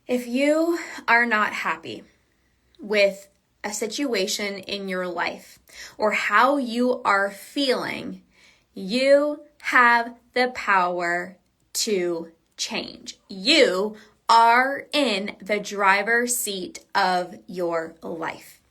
If you are not happy with a situation in your life or how you are feeling, you have the power to change. You are in the driver's seat of your life.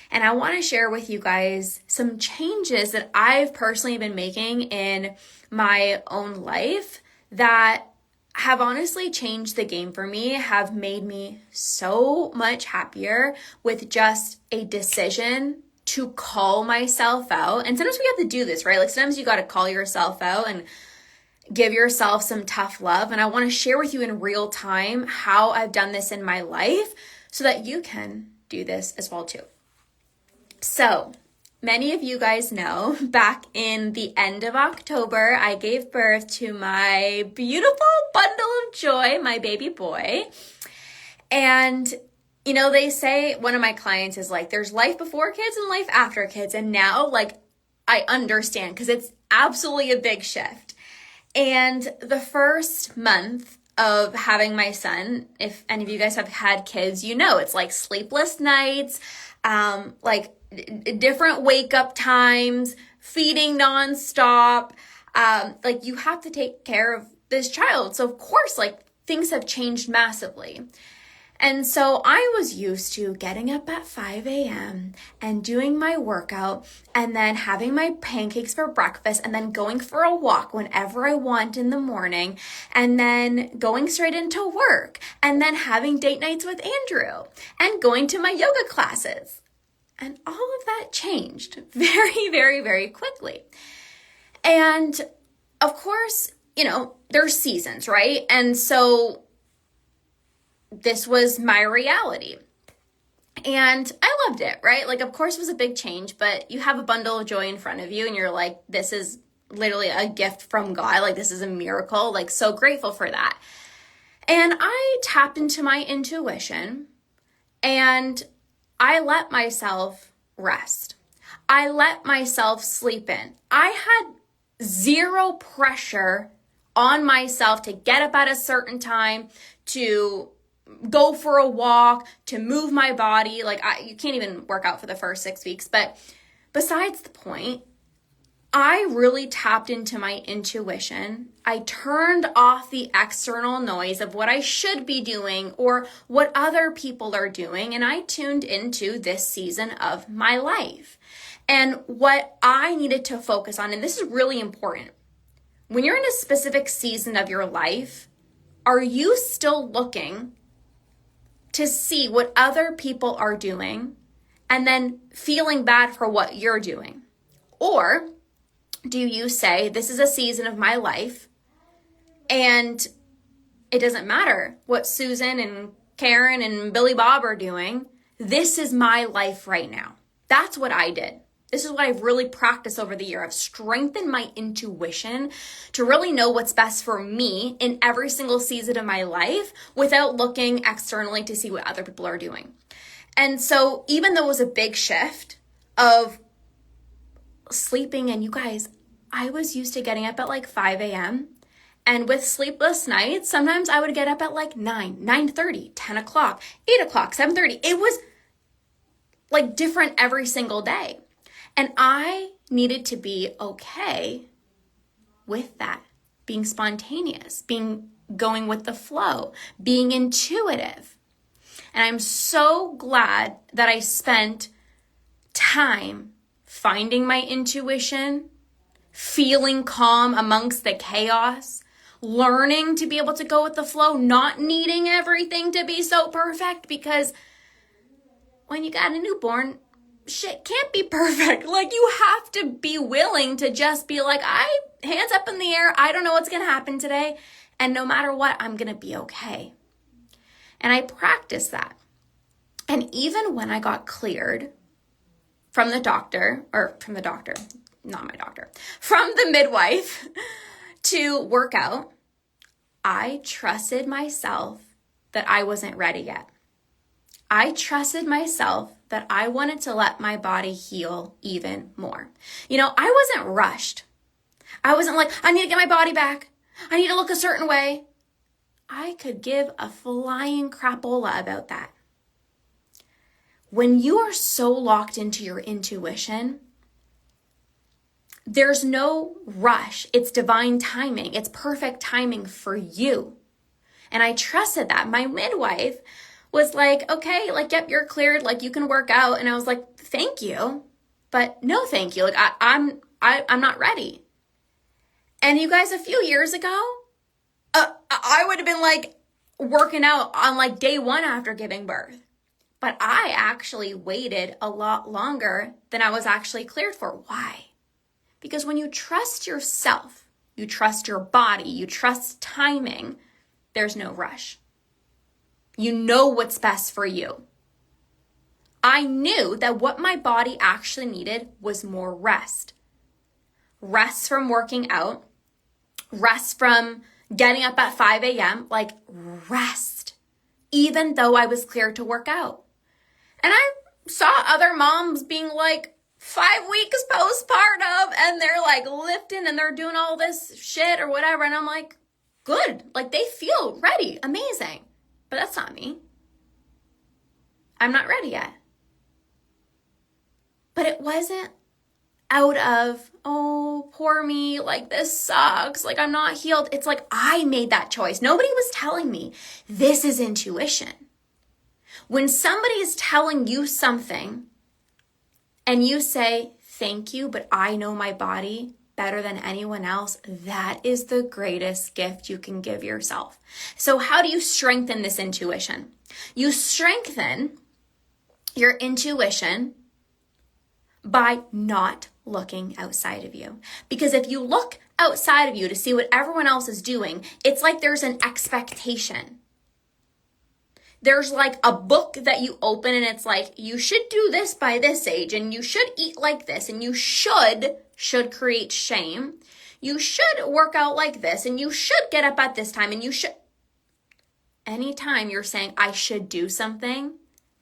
And I want to share with you guys some changes that I've personally been making in my own life that have honestly changed the game for me, have made me so much happier with just a decision to call myself out. And sometimes we have to do this, right? Like sometimes you got to call yourself out and give yourself some tough love. And I want to share with you in real time how I've done this in my life so that you can do this as well too. So, many of you guys know back in the end of October, I gave birth to my beautiful bundle of joy, my baby boy. And, you know, they say, one of my clients is like, there's life before kids and life after kids. And now, like, I understand because it's absolutely a big shift. And the first month of having my son, if any of you guys have had kids, you know, it's like sleepless nights, like different wake up times, feeding nonstop. Like you have to take care of this child. So of course, like things have changed massively. And so I was used to getting up at 5 a.m. and doing my workout and then having my pancakes for breakfast and then going for a walk whenever I want in the morning and then going straight into work and then having date nights with Andrew and going to my yoga classes. And all of that changed very, very, very quickly. And of course, you know, there's seasons, right? And so this was my reality. And I loved it, right? Like, of course, it was a big change, but you have a bundle of joy in front of you and you're like, this is literally a gift from God. Like, this is a miracle. Like, so grateful for that. And I tapped into my intuition and I let myself rest. I let myself sleep in. I had zero pressure on myself to get up at a certain time, to go for a walk, to move my body. Like you can't even work out for the first 6 weeks. But besides the point, I really tapped into my intuition. I turned off the external noise of what I should be doing or what other people are doing. And I tuned into this season of my life and what I needed to focus on. And this is really important. When you're in a specific season of your life, are you still looking to see what other people are doing and then feeling bad for what you're doing? Or do you say, this is a season of my life and it doesn't matter what Susan and Karen and Billy Bob are doing. This is my life right now. That's what I did. This is what I've really practiced over the year. I've strengthened my intuition to really know what's best for me in every single season of my life without looking externally to see what other people are doing. And so even though it was a big shift of sleeping, and you guys, I was used to getting up at like 5 a.m. And with sleepless nights, sometimes I would get up at like 9, 9:30, 10 o'clock, 8 o'clock, 7:30. It was like different every single day. And I needed to be okay with that, being spontaneous, going with the flow, being intuitive. And I'm so glad that I spent time finding my intuition, feeling calm amongst the chaos, learning to be able to go with the flow, not needing everything to be so perfect, because when you got a newborn, shit can't be perfect. Like, you have to be willing to just be like, hands up in the air. I don't know what's going to happen today. And no matter what, I'm going to be okay. And I practiced that. And even when I got cleared from the midwife to work out, I trusted myself that I wasn't ready yet. I trusted myself that I wanted to let my body heal even more. You know, I wasn't rushed. I wasn't like, I need to get my body back. I need to look a certain way. I could give a flying crapola about that. When you are so locked into your intuition, there's no rush. It's divine timing. It's perfect timing for you. And I trusted that. My midwife was like, okay, like, yep, you're cleared. Like, you can work out. And I was like, thank you, but no, thank you. Like, I'm not ready. And you guys, a few years ago, I would have been like working out on like day one after giving birth. But I actually waited a lot longer than I was actually cleared for. Why? Because when you trust yourself, you trust your body, you trust timing, there's no rush. You know what's best for you. I knew that what my body actually needed was more rest. Rest from working out, rest from getting up at 5 a.m., like rest, even though I was cleared to work out. And I saw other moms being like 5 weeks postpartum and they're like lifting and they're doing all this shit or whatever. And I'm like, good. Like they feel ready. Amazing. But that's not me. I'm not ready yet. But it wasn't out of, oh, poor me, like this sucks, like I'm not healed. It's like I made that choice. Nobody was telling me. This is intuition. When somebody is telling you something and you say, thank you, but I know my body better than anyone else, that is the greatest gift you can give yourself. So how do you strengthen this intuition? You strengthen your intuition by not looking outside of you. Because if you look outside of you to see what everyone else is doing, it's like there's an expectation. There's like a book that you open and it's like, you should do this by this age and you should eat like this and you should create shame. You should work out like this and you should get up at this time and you should. Anytime you're saying, I should do something,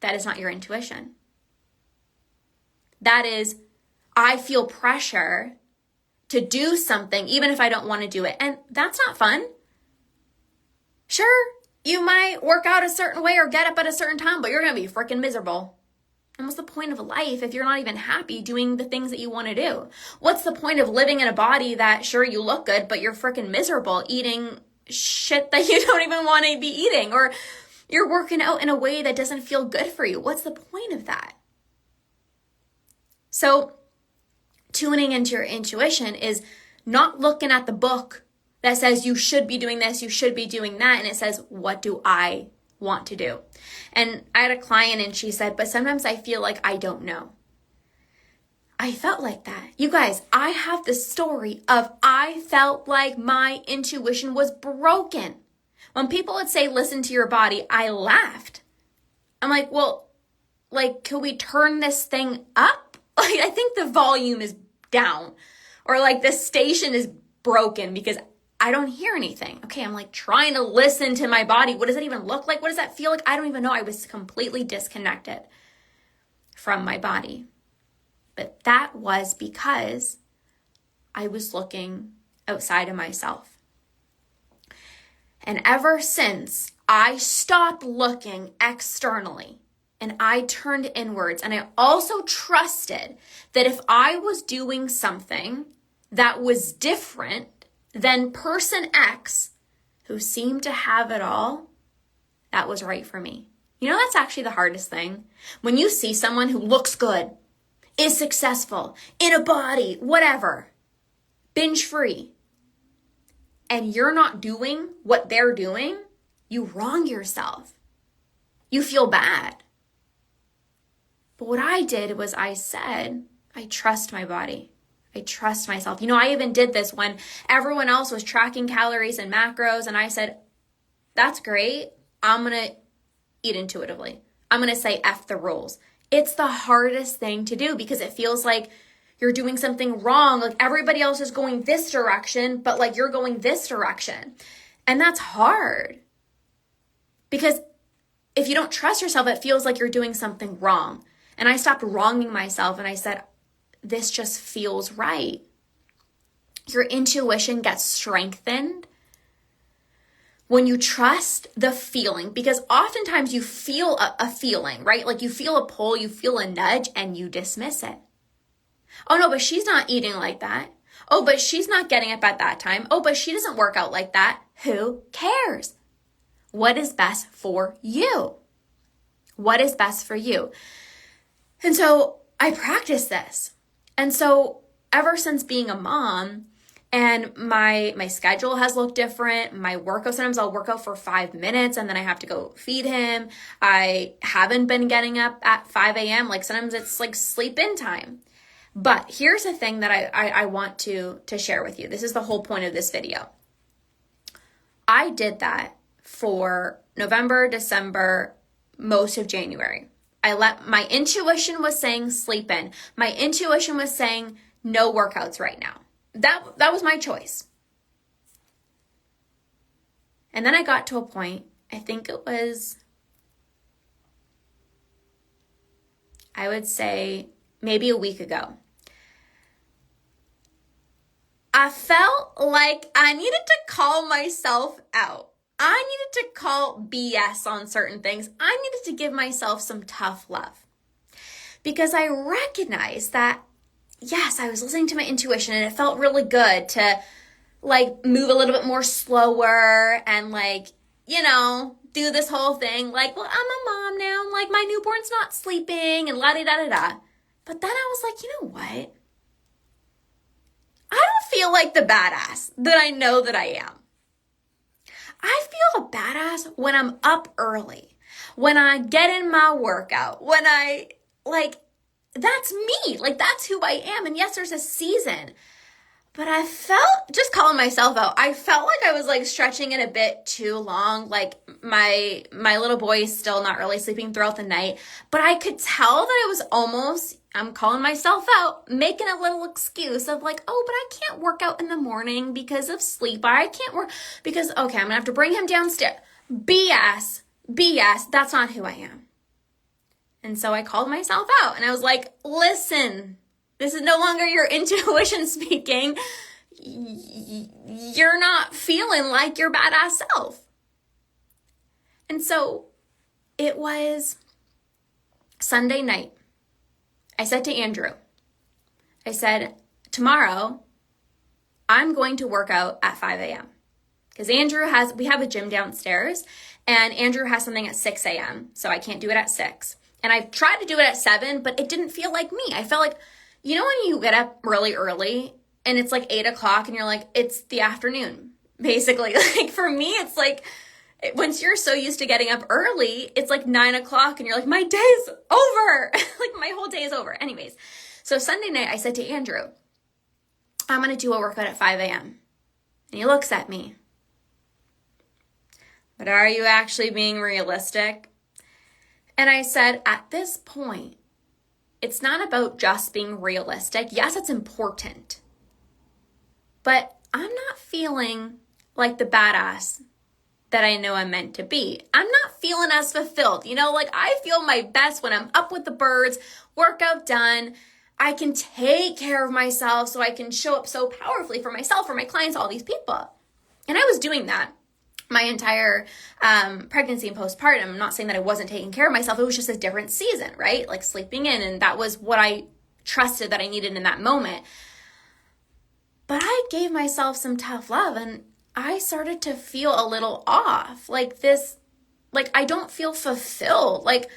that is not your intuition. That is, I feel pressure to do something even if I don't want to do it. And that's not fun. Sure, you might work out a certain way or get up at a certain time, but you're going to be freaking miserable. And what's the point of life if you're not even happy doing the things that you want to do? What's the point of living in a body that, sure, you look good, but you're freaking miserable eating shit that you don't even want to be eating? Or you're working out in a way that doesn't feel good for you. What's the point of that? So tuning into your intuition is not looking at the book that says you should be doing this, you should be doing that. And it says, what do I want to do? And I had a client and she said, but sometimes I feel like I don't know. I felt like that. You guys, I have the story of I felt like my intuition was broken. When people would say, listen to your body, I laughed. I'm like, well, like, could we turn this thing up? Like, I think the volume is down or like the station is broken because I don't hear anything. Okay, I'm like trying to listen to my body. What does that even look like? What does that feel like? I don't even know. I was completely disconnected from my body. But that was because I was looking outside of myself. And ever since I stopped looking externally and I turned inwards, and I also trusted that if I was doing something that was different than person X who seemed to have it all, that was right for me. You know, that's actually the hardest thing. When you see someone who looks good, is successful, in a body, whatever, binge free, and you're not doing what they're doing, you wrong yourself. You feel bad. But what I did was I said, I trust my body. I trust myself. You know, I even did this when everyone else was tracking calories and macros. And I said, that's great. I'm going to eat intuitively. I'm going to say F the rules. It's the hardest thing to do because it feels like you're doing something wrong. Like everybody else is going this direction, but like you're going this direction. And that's hard because if you don't trust yourself, it feels like you're doing something wrong. And I stopped wronging myself and I said, this just feels right. Your intuition gets strengthened when you trust the feeling, because oftentimes you feel a feeling, right? Like you feel a pull, you feel a nudge, and you dismiss it. Oh no, but she's not eating like that. Oh, but she's not getting up at that time. Oh, but she doesn't work out like that. Who cares? What is best for you? What is best for you? And so I practice this. And so ever since being a mom, and my schedule has looked different. My workout, sometimes I'll work out for 5 minutes and then I have to go feed him. I haven't been getting up at 5 a.m. Like sometimes it's like sleep in time. But here's the thing that I want to share with you. This is the whole point of this video. I did that for November, December, most of January. My intuition was saying sleep in. My intuition was saying no workouts right now. That was my choice. And then I got to a point, I think it was, I would say maybe a week ago. I felt like I needed to call myself out. I needed to call BS on certain things. I needed to give myself some tough love. Because I recognized that, yes, I was listening to my intuition and it felt really good to like move a little bit more slower and like, do this whole thing. Like, well, I'm a mom now. Like my newborn's not sleeping and la-di-da-da-da. But then I was like, you know what? I don't feel like the badass that I know that I am. I feel a badass when I'm up early, when I get in my workout, when that's me. Like, that's who I am. And yes, there's a season. But I felt, just calling myself out, I felt like I was like stretching it a bit too long. Like my little boy is still not really sleeping throughout the night. But I could tell that it was almost, I'm calling myself out, making a little excuse of like, oh, but I can't work out in the morning because of sleep. Or I can't work because, okay, I'm going to have to bring him downstairs. BS, that's not who I am. And so I called myself out and I was like, listen, this is no longer your intuition speaking. You're not feeling like your badass self. And so it was Sunday night. I said to Andrew, I said, tomorrow I'm going to work out at 5 a.m. Because we have a gym downstairs and Andrew has something at 6 a.m. So I can't do it at 6. And I tried to do it at 7, but it didn't feel like me. I felt like, when you get up really early and it's like 8 o'clock and you're like, it's the afternoon, basically. Like for me, it's like, once you're so used to getting up early, it's like 9 o'clock and you're like, my day's over. Like my whole day is over. Anyways, so Sunday night I said to Andrew, I'm going to do a workout at 5 a.m. And he looks at me. But are you actually being realistic? And I said, at this point, it's not about just being realistic. Yes, it's important. But I'm not feeling like the badass that I know I'm meant to be. I'm not feeling as fulfilled. I feel my best when I'm up with the birds, workout done. I can take care of myself so I can show up so powerfully for myself, for my clients, all these people. And I was doing that my entire pregnancy and postpartum. I'm not saying that I wasn't taking care of myself. It was just a different season, right? Like sleeping in. And that was what I trusted that I needed in that moment. But I gave myself some tough love and I started to feel a little off. Like I don't feel fulfilled. Like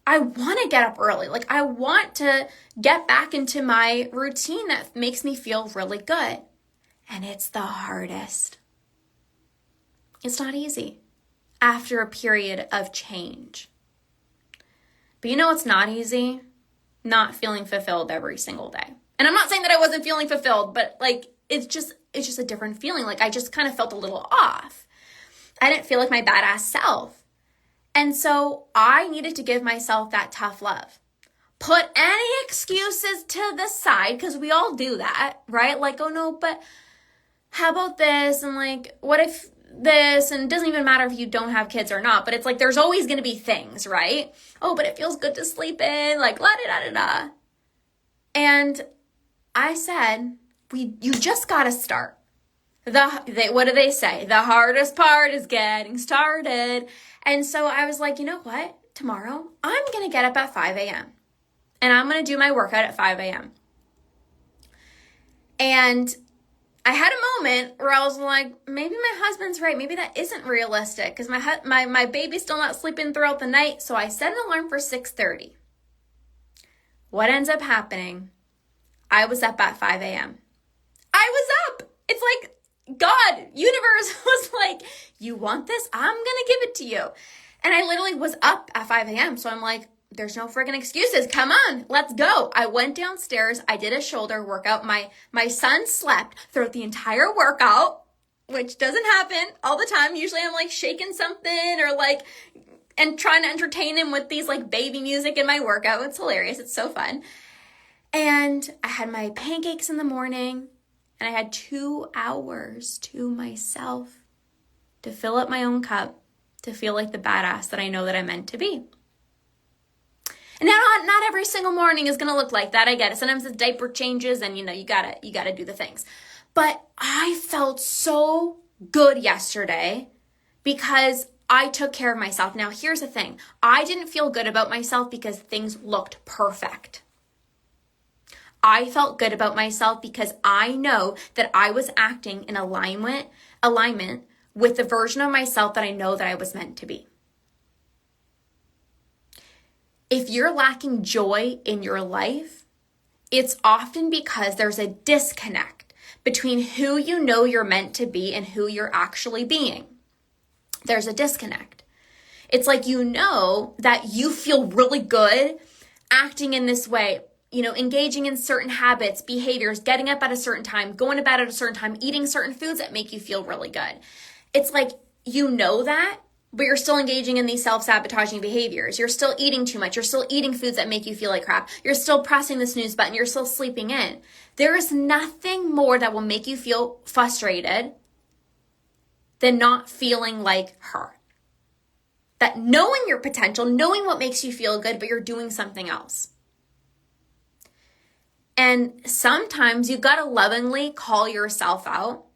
I want to get up early. Like I want to get back into my routine that makes me feel really good. And it's the hardest. It's not easy after a period of change. But it's not easy? Not feeling fulfilled every single day. And I'm not saying that I wasn't feeling fulfilled, but it's just a different feeling. Like I just kind of felt a little off. I didn't feel like my badass self. And so I needed to give myself that tough love. Put any excuses to the side, because we all do that, right? Like, oh no, but how about this? And like, what if this? And it doesn't even matter if you don't have kids or not, but it's like there's always going to be things, right? Oh, but it feels good to sleep in, like la-da-da-da-da. And I said, you just got to start. What do they say? The hardest part is getting started. And so I was like, you know what? Tomorrow, I'm going to get up at 5 a.m. and I'm going to do my workout at 5 a.m. And I had a moment where I was like, maybe my husband's right. Maybe that isn't realistic because my baby's still not sleeping throughout the night. So I set an alarm for 6:30. What ends up happening? I was up at 5 a.m. I was up. It's like God, universe was like, you want this? I'm going to give it to you. And I literally was up at 5 a.m. So I'm like, there's no friggin' excuses. Come on, let's go. I went downstairs. I did a shoulder workout. My son slept throughout the entire workout, which doesn't happen all the time. Usually I'm like shaking something or like, and trying to entertain him with these like baby music in my workout. It's hilarious. It's so fun. And I had my pancakes in the morning and I had 2 hours to myself to fill up my own cup, to feel like the badass that I know that I'm meant to be. And now not every single morning is going to look like that. I get it. Sometimes the diaper changes and you gotta do the things. But I felt so good yesterday because I took care of myself. Now here's the thing. I didn't feel good about myself because things looked perfect. I felt good about myself because I know that I was acting in alignment with the version of myself that I know that I was meant to be. If you're lacking joy in your life, it's often because there's a disconnect between who you know you're meant to be and who you're actually being. There's a disconnect. It's like you know that you feel really good acting in this way, engaging in certain habits, behaviors, getting up at a certain time, going to bed at a certain time, eating certain foods that make you feel really good. It's like you know that, but you're still engaging in these self-sabotaging behaviors. You're still eating too much. You're still eating foods that make you feel like crap. You're still pressing the snooze button. You're still sleeping in. There is nothing more that will make you feel frustrated than not feeling like her. That knowing your potential, knowing what makes you feel good, but you're doing something else. And sometimes you got to lovingly call yourself out.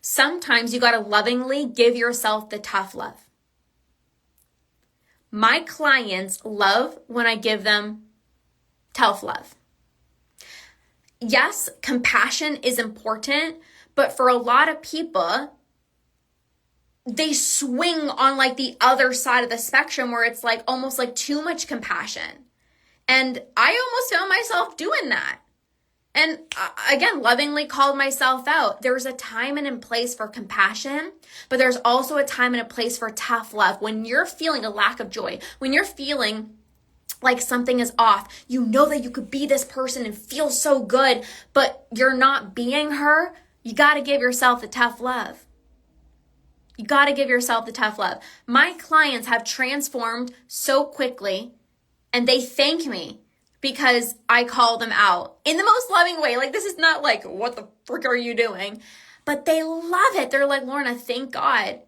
Sometimes you got to lovingly give yourself the tough love. My clients love when I give them tough love. Yes, compassion is important, but for a lot of people, they swing on like the other side of the spectrum where it's like almost like too much compassion. And I almost found myself doing that. And again, lovingly called myself out. There's a time and a place for compassion, but there's also a time and a place for tough love. When you're feeling a lack of joy, when you're feeling like something is off, you know that you could be this person and feel so good, but you're not being her, you got to give yourself the tough love. You got to give yourself the tough love. My clients have transformed so quickly and they thank me because I call them out in the most loving way. Like, this is not like, what the frick are you doing? But they love it. They're like, Lorna, thank God.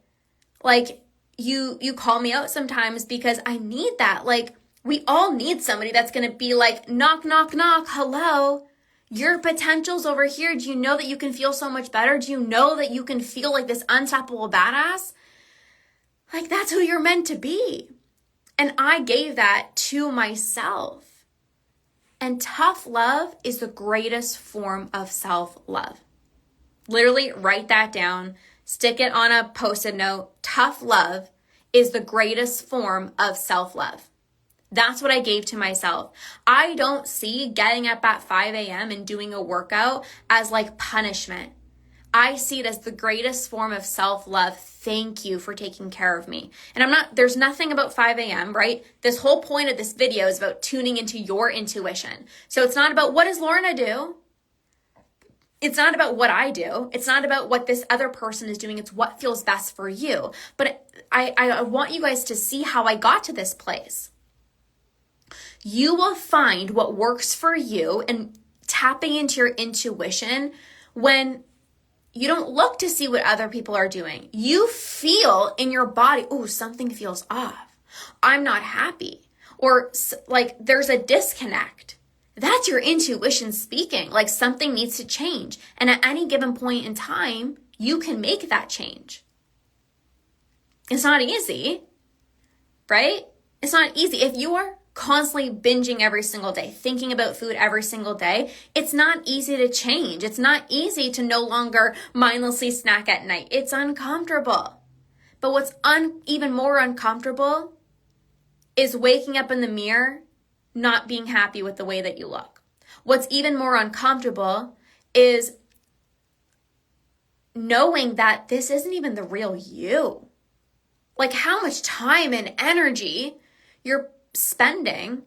Like, you call me out sometimes because I need that. Like, we all need somebody that's going to be like, knock, knock, knock. Hello, your potential's over here. Do you know that you can feel so much better? Do you know that you can feel like this unstoppable badass? Like, that's who you're meant to be. And I gave that to myself. And tough love is the greatest form of self-love. Literally write that down, stick it on a Post-it note. Tough love is the greatest form of self-love. That's what I gave to myself. I don't see getting up at 5 a.m. and doing a workout as like punishment. I see it as the greatest form of self-love. Thank you for taking care of me. And there's nothing about 5 a.m., right? This whole point of this video is about tuning into your intuition. So it's not about what does Lorna do? It's not about what I do. It's not about what this other person is doing. It's what feels best for you. But I want you guys to see how I got to this place. You will find what works for you and tapping into your intuition when you don't look to see what other people are doing. You feel in your body, oh, something feels off. I'm not happy. Or like there's a disconnect. That's your intuition speaking. Like something needs to change. And at any given point in time, You can make that change. It's not easy, right? It's not easy. If you are constantly binging every single day, thinking about food every single day, it's not easy to change. It's not easy to no longer mindlessly snack at night. It's uncomfortable. But what's even more uncomfortable is waking up in the mirror, not being happy with the way that you look. What's even more uncomfortable is knowing that this isn't even the real you. Like how much time and energy you're spending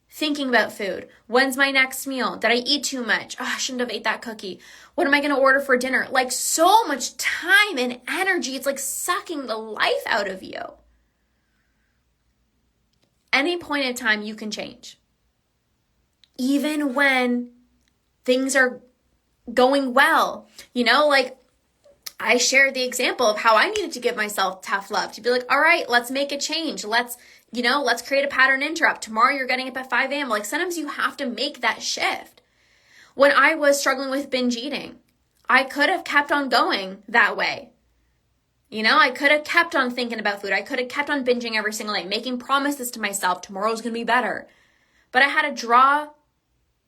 thinking about food. When's my next meal? Did I eat too much? Oh, I shouldn't have ate that cookie. What am I going to order for dinner? Like so much time and energy. It's like sucking the life out of you. Any point in time you can change. Even when things are going well, like I shared the example of how I needed to give myself tough love to be like, all right, let's make a change. Let's create a pattern interrupt. Tomorrow you're getting up at 5 a.m. Like sometimes you have to make that shift. When I was struggling with binge eating, I could have kept on going that way. I could have kept on thinking about food. I could have kept on binging every single night, making promises to myself, tomorrow's going to be better. But I had to draw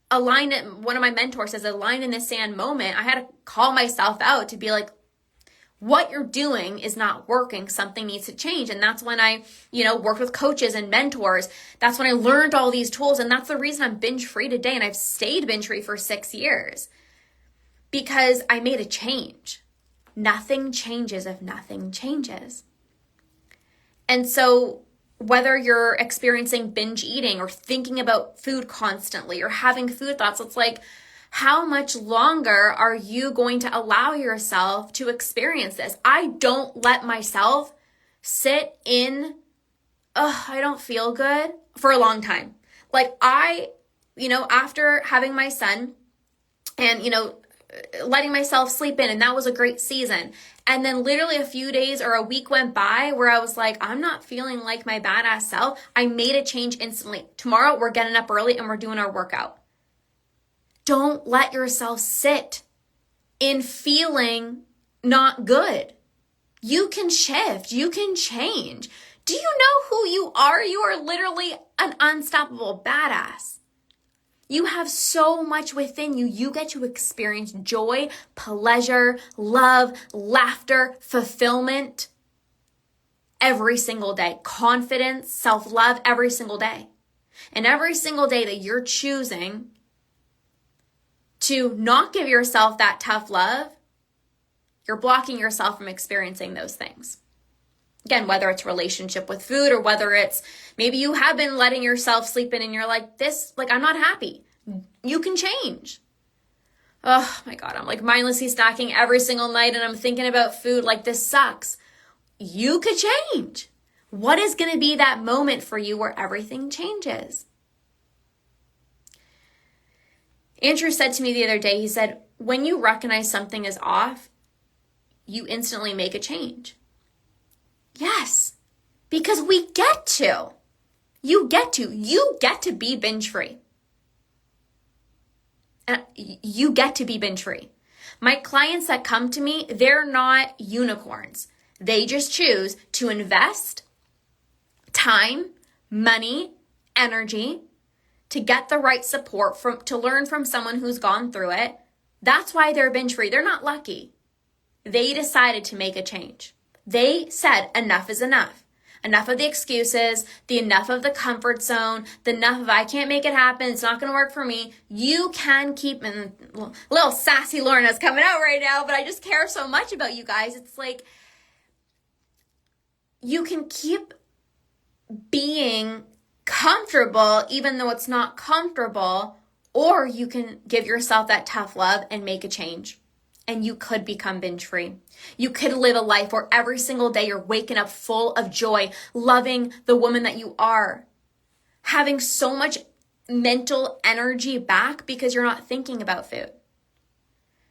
a line. One of my mentors says a line in the sand moment. I had to call myself out to be like, what you're doing is not working. Something needs to change. And that's when I, worked with coaches and mentors. That's when I learned all these tools. And that's the reason I'm binge free today. And I've stayed binge free for 6 years because I made a change. Nothing changes if nothing changes. And so whether you're experiencing binge eating or thinking about food constantly or having food thoughts, it's like, how much longer are you going to allow yourself to experience this? I don't let myself sit in, I don't feel good for a long time. Like after having my son and, letting myself sleep in, and that was a great season. And then literally a few days or a week went by where I was like, I'm not feeling like my badass self. I made a change instantly. Tomorrow we're getting up early and we're doing our workout. Don't let yourself sit in feeling not good. You can shift. You can change. Do you know who you are? You are literally an unstoppable badass. You have so much within you. You get to experience joy, pleasure, love, laughter, fulfillment every single day. Confidence, self-love every single day. And every single day that you're choosing to not give yourself that tough love, you're blocking yourself from experiencing those things. Again, whether it's relationship with food or whether it's maybe you have been letting yourself sleep in and you're like, I'm not happy. You can change. Oh my God, I'm like mindlessly snacking every single night and I'm thinking about food like this sucks. You could change. What is going to be that moment for you where everything changes? Andrew said to me the other day, he said, when you recognize something is off, you instantly make a change. Yes, because we get to. You get to be binge free. You get to be binge free. My clients that come to me, they're not unicorns. They just choose to invest time, money, energy to get the right support to learn from someone who's gone through it. That's why they're binge free. They're not lucky. They decided to make a change. They said enough is enough. Enough of the excuses, enough of the comfort zone, enough of I can't make it happen, it's not going to work for me. You can keep, and little sassy Lorna's coming out right now, but I just care so much about you guys. It's like, you can keep being comfortable even though it's not comfortable, or you can give yourself that tough love and make a change. And you could become binge free. You could live a life where every single day you're waking up full of joy, loving the woman that you are, having so much mental energy back because you're not thinking about food.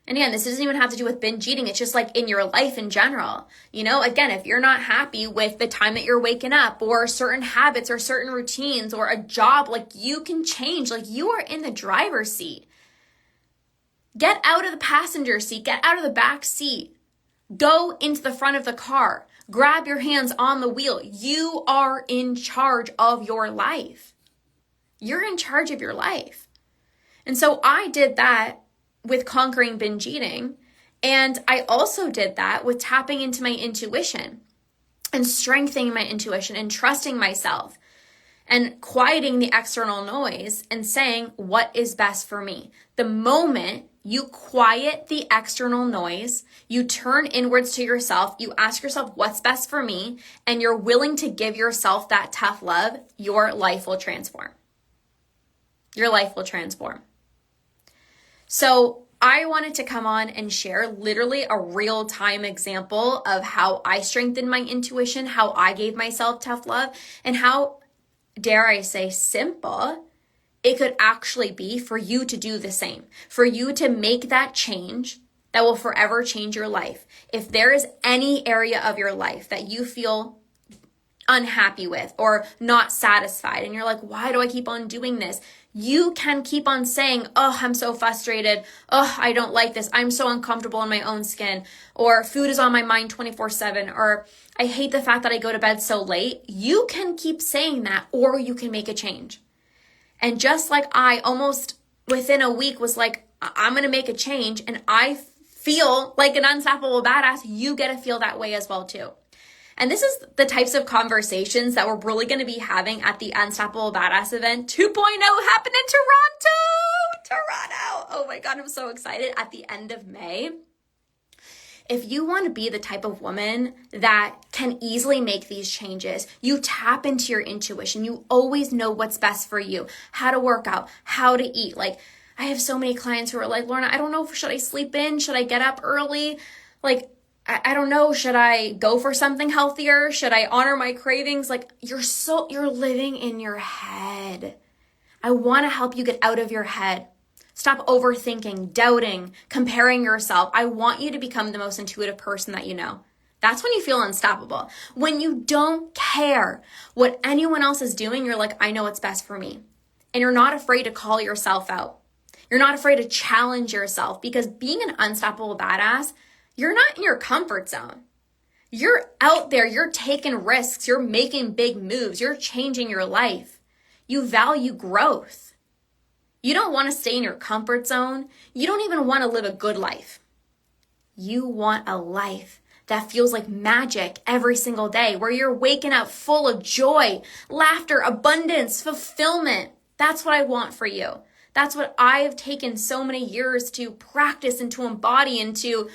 And again, this doesn't even have to do with binge eating. It's just like in your life in general. Again, if you're not happy with the time that you're waking up or certain habits or certain routines or a job, like you can change. Like you are in the driver's seat. Get out of the passenger seat. Get out of the back seat. Go into the front of the car. Grab your hands on the wheel. You are in charge of your life. You're in charge of your life. And so I did that with conquering binge eating. And I also did that with tapping into my intuition and strengthening my intuition and trusting myself and quieting the external noise and saying what is best for me. The moment you quiet the external noise, you turn inwards to yourself, you ask yourself what's best for me, and you're willing to give yourself that tough love, your life will transform. Your life will transform. So I wanted to come on and share literally a real-time example of how I strengthened my intuition, how I gave myself tough love, and how, dare I say, simple it could actually be for you to do the same, for you to make that change that will forever change your life. If there is any area of your life that you feel unhappy with or not satisfied, and you're like, why do I keep on doing this? You can keep on saying, oh, I'm so frustrated. Oh, I don't like this. I'm so uncomfortable in my own skin. Or food is on my mind 24/7. Or I hate the fact that I go to bed so late. You can keep saying that, or you can make a change. And just like I almost within a week was like, I'm going to make a change, and I feel like an unstoppable badass, you get to feel that way as well too. And this is the types of conversations that we're really going to be having at the Unstoppable Badass event 2.0 happen in Toronto. Oh my God, I'm so excited, at the end of May. If you want to be the type of woman that can easily make these changes, you tap into your intuition. You always know what's best for you, how to work out, how to eat. Like, I have so many clients who are like, Lorna, I don't know, should I sleep in? Should I get up early? Like, I don't know, should I go for something healthier? Should I honor my cravings? Like, you're living in your head. I want to help you get out of your head. Stop overthinking, doubting, comparing yourself. I want you to become the most intuitive person that you know. That's when you feel unstoppable. When you don't care what anyone else is doing, you're like, I know what's best for me. And you're not afraid to call yourself out. You're not afraid to challenge yourself, because being an unstoppable badass, you're not in your comfort zone. You're out there, you're taking risks, you're making big moves, you're changing your life. You value growth. You don't want to stay in your comfort zone. You don't even want to live a good life. You want a life that feels like magic every single day, where you're waking up full of joy, laughter, abundance, fulfillment. That's what I want for you. That's what I've taken so many years to practice and to embody and to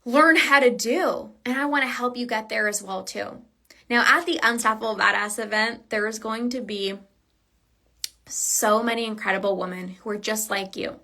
learn how to do. And I want to help you get there as well too. Now, at the Unstoppable Badass event, there is going to be so many incredible women who are just like you,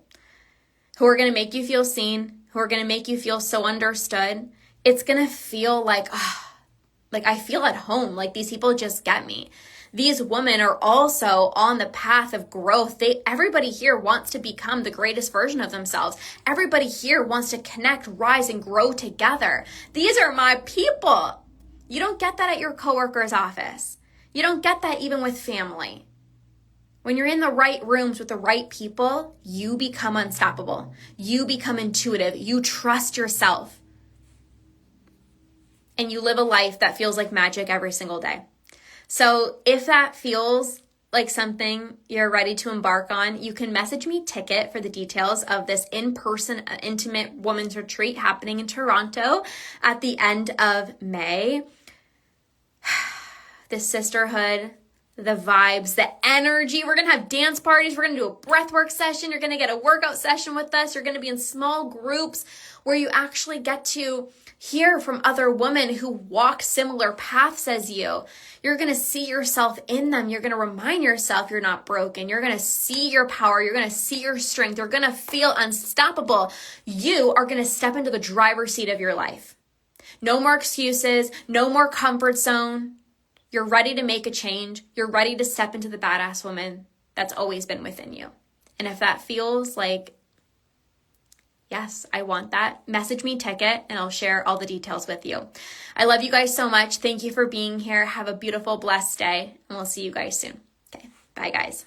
who are going to make you feel seen, who are going to make you feel so understood. It's going to feel like I feel at home, like these people just get me. These women are also on the path of growth. Everybody here wants to become the greatest version of themselves. Everybody here wants to connect, rise, and grow together. These are my people. You don't get that at your coworker's office. You don't get that even with family. When you're in the right rooms with the right people, you become unstoppable. You become intuitive. You trust yourself. And you live a life that feels like magic every single day. So if that feels like something you're ready to embark on, you can message me ticket for the details of this in-person intimate women's retreat happening in Toronto at the end of May. The sisterhood, the vibes, the energy. We're going to have dance parties. We're going to do a breathwork session. You're going to get a workout session with us. You're going to be in small groups where you actually get to hear from other women who walk similar paths as you. You're going to see yourself in them. You're going to remind yourself you're not broken. You're going to see your power. You're going to see your strength. You're going to feel unstoppable. You are going to step into the driver's seat of your life. No more excuses. No more comfort zone. You're ready to make a change. You're ready to step into the badass woman that's always been within you. And if that feels like, yes, I want that, message me ticket and I'll share all the details with you. I love you guys so much. Thank you for being here. Have a beautiful, blessed day, and we'll see you guys soon. Okay, bye guys.